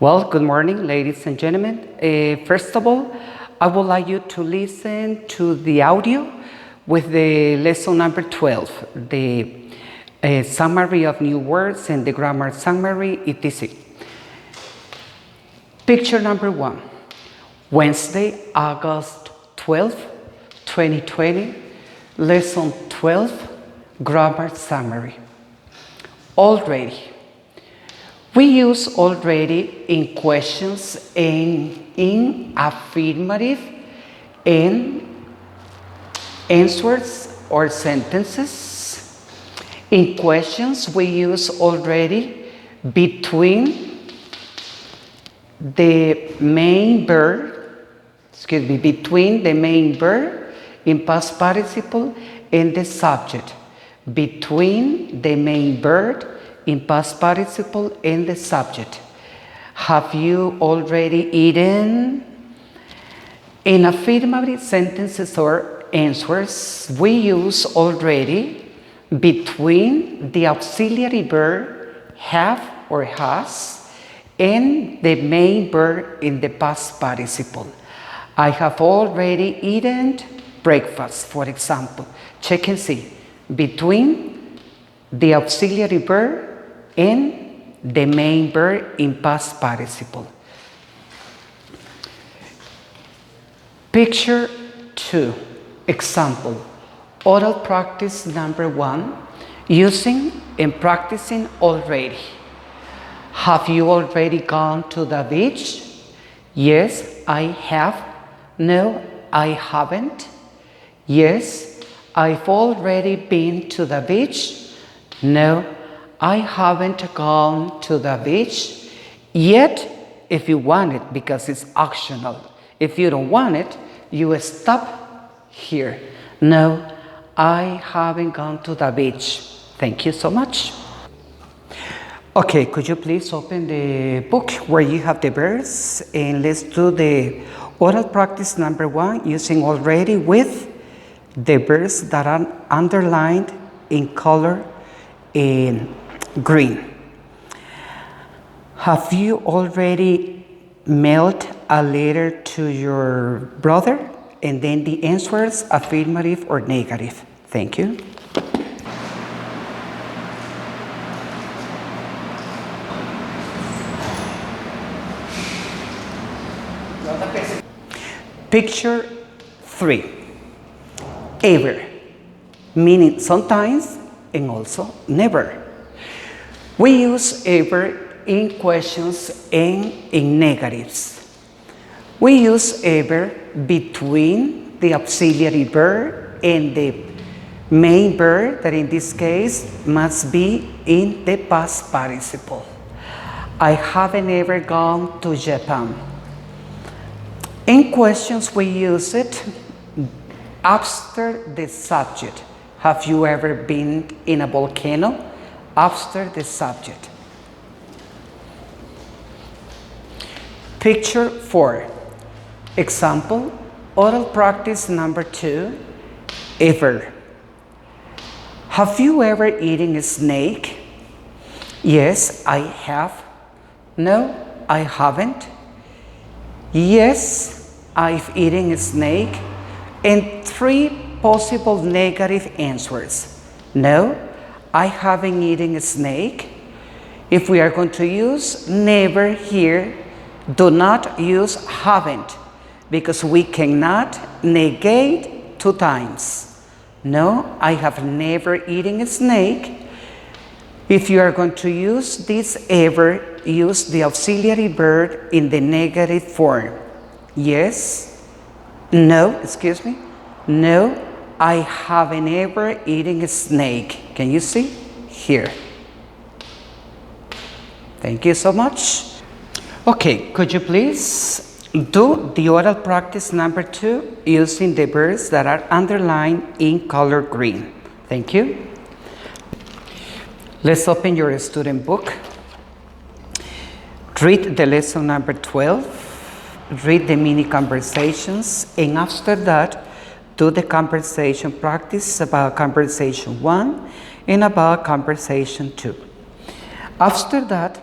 Well, good morning, ladies and gentlemen. First of all, I would like you to listen to the audio with the lesson number 12, the summary of new words and the grammar summary, etc. Picture number 1, Wednesday, August 12, 2020, lesson 12, grammar summary. Already. We use already in questions and in affirmative and answers or sentences. In questions, we use already between the main verb, between the main verb in past participle and the subject. Between the main verb in past participle and the subject. Have you already eaten? In affirmative sentences or answers, we use already between the auxiliary verb have or has and the main verb in the past participle. I have already eaten breakfast, for example. Check and see. Between the auxiliary verb and the main verb in past participle. Picture 2. Example. Oral practice number 1. Using and practicing already. Have you already gone to the beach? Yes, I have. No, I haven't. Yes, I've already been to the beach. No, I haven't gone to the beach yet. If you want it, because it's optional. If you don't want it, you stop here. No, I haven't gone to the beach. Thank you so much. Okay, could you please open the book where you have the verbs, and let's do the oral practice number 1 using already with the verbs that are underlined in color in green. Have you already mailed a letter to your brother? And then the answers, affirmative or negative. Thank you. Picture 3. Ever, meaning sometimes and also never. We use ever in questions and in negatives. We use ever between the auxiliary verb and the main verb, that in this case must be in the past participle. I haven't ever gone to Japan. In questions, we use it after the subject. Have you ever been in a volcano? After the subject. Picture 4. Example, oral practice number 2, ever. Have you ever eaten a snake? Yes, I have. No, I haven't. Yes, I've eaten a snake. And 3 possible negative answers. No, I haven't eaten a snake. If we are going to use never here, do not use haven't, because we cannot negate 2 times. No, I have never eaten a snake. If you are going to use this ever, use the auxiliary verb in the negative form. Yes, no, no, I haven't ever eaten a snake. Can you see? Here. Thank you so much. Okay, could you please do the oral practice number 2 using the verbs that are underlined in color green. Thank you. Let's open your student book. Read the lesson number 12. Read the mini conversations, and after that, do the conversation practice about conversation 1 and about conversation 2. After that,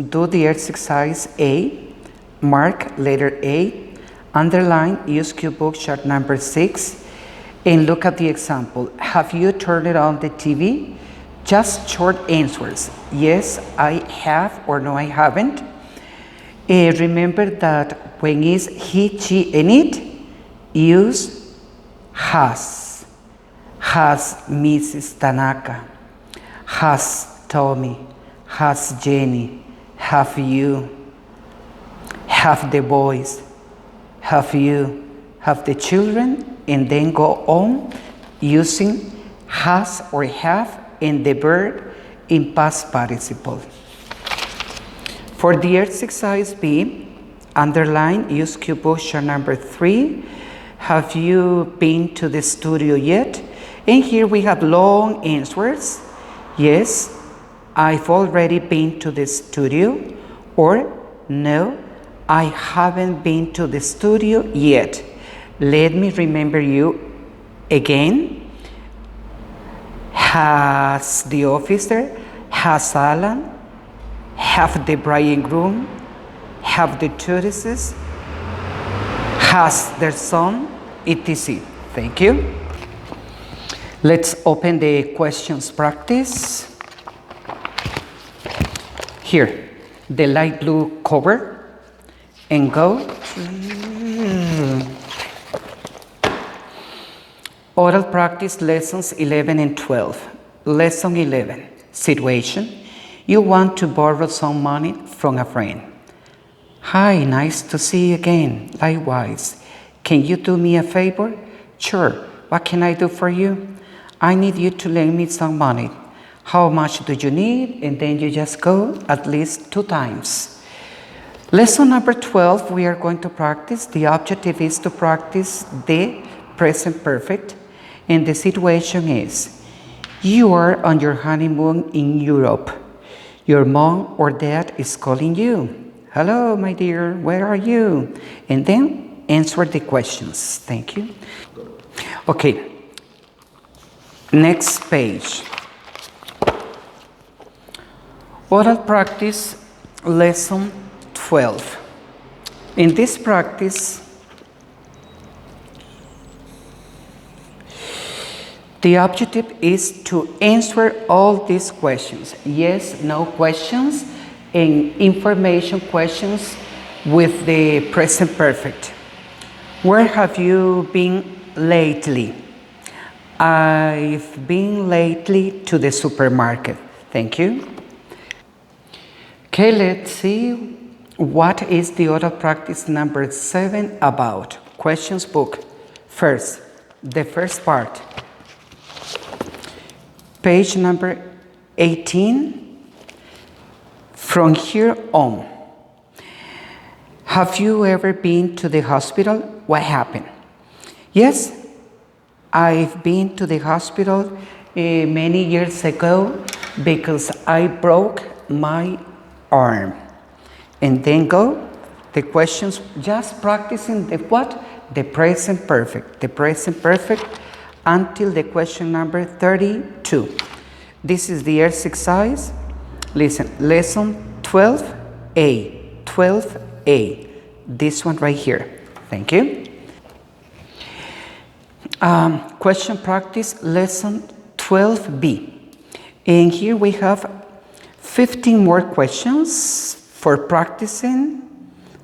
do the exercise A, mark letter A, underline, use cue book chart number 6, and look at the example. Have you turned it on the TV? Just short answers. Yes, I have, or no, I haven't. Remember that when it's he, she, and it, use has. Has Mrs. Tanaka. Has Tommy. Has Jenny. Have you. Have the boys. Have you. Have the children. And then go on using has or have and the verb in past participle. For the exercise B, underline, use cue book chart number 3. Have you been to the studio yet? And here we have long answers. Yes, I've already been to the studio. Or no, I haven't been to the studio yet. Let me remember you again. Has the officer, has Alan, have the bridegroom, have the tourists, has their son, etc. Thank you. Let's open the questions practice. Here, the light blue cover, and go. Oral practice lessons 11 and 12. Lesson 11, situation. You want to borrow some money from a friend. Hi, nice to see you again. Likewise. Can you do me a favor? Sure. What can I do for you? I need you to lend me some money. How much do you need? And then you just go at least 2 times. Lesson number 12, we are going to practice. The objective is to practice the present perfect. And the situation is, you are on your honeymoon in Europe. Your mom or dad is calling you. Hello, my dear, where are you? And then answer the questions. Thank you. Okay, next page. Oral practice, lesson 12. In this practice, the objective is to answer all these questions. Yes, no questions, and information questions with the present perfect. Where have you been lately? I've been lately to the supermarket. Thank you. Okay, let's see what is the oral practice number 7 about. Questions book. First, the first part. Page number 18, from here on. Have you ever been to the hospital? What happened? Yes, I've been to the hospital many years ago because I broke my arm. And then go, the questions, just practicing the what? The present perfect. The present perfect until the question number 32. This is the exercise. Listen, lesson 12A. 12A. This one right here. Thank you. Question practice, lesson 12B. And here we have 15 more questions for practicing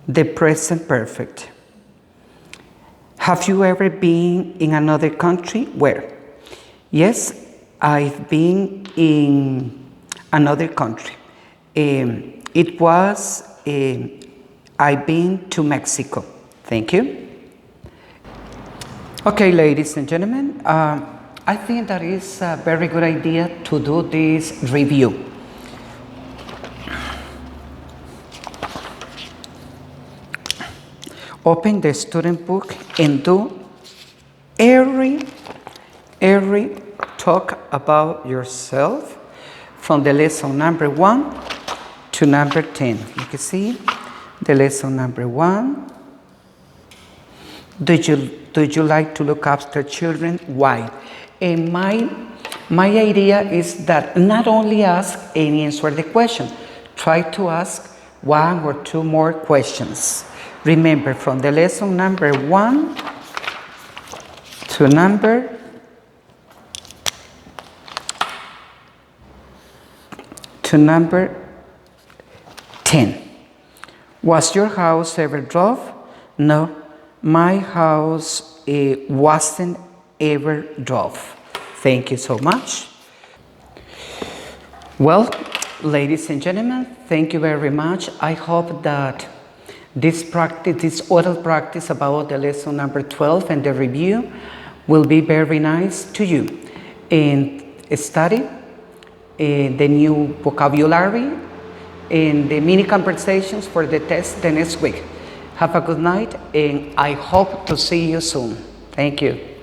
the present perfect. Have you ever been in another country? Where? Yes, I've been in another country. It was, I've been to Mexico. Thank you. Okay, ladies and gentlemen, I think that is a very good idea to do this review. Open the student book and do every talk about yourself from the lesson number 1 to number 10. You can see the lesson number 1. Do you like to look after children? Why? And my idea is that not only ask and answer the question. try to ask one or two more questions. Remember, from the lesson number 1 to number 10. Was your house ever drove? No, my house wasn't ever drove. Thank you so much. Well, ladies and gentlemen, thank you very much. I hope that this oral practice about the lesson number 12 and the review will be very nice to you. And study the new vocabulary and the mini conversations for the test the next week. Have a good night, and I hope to see you soon. Thank you.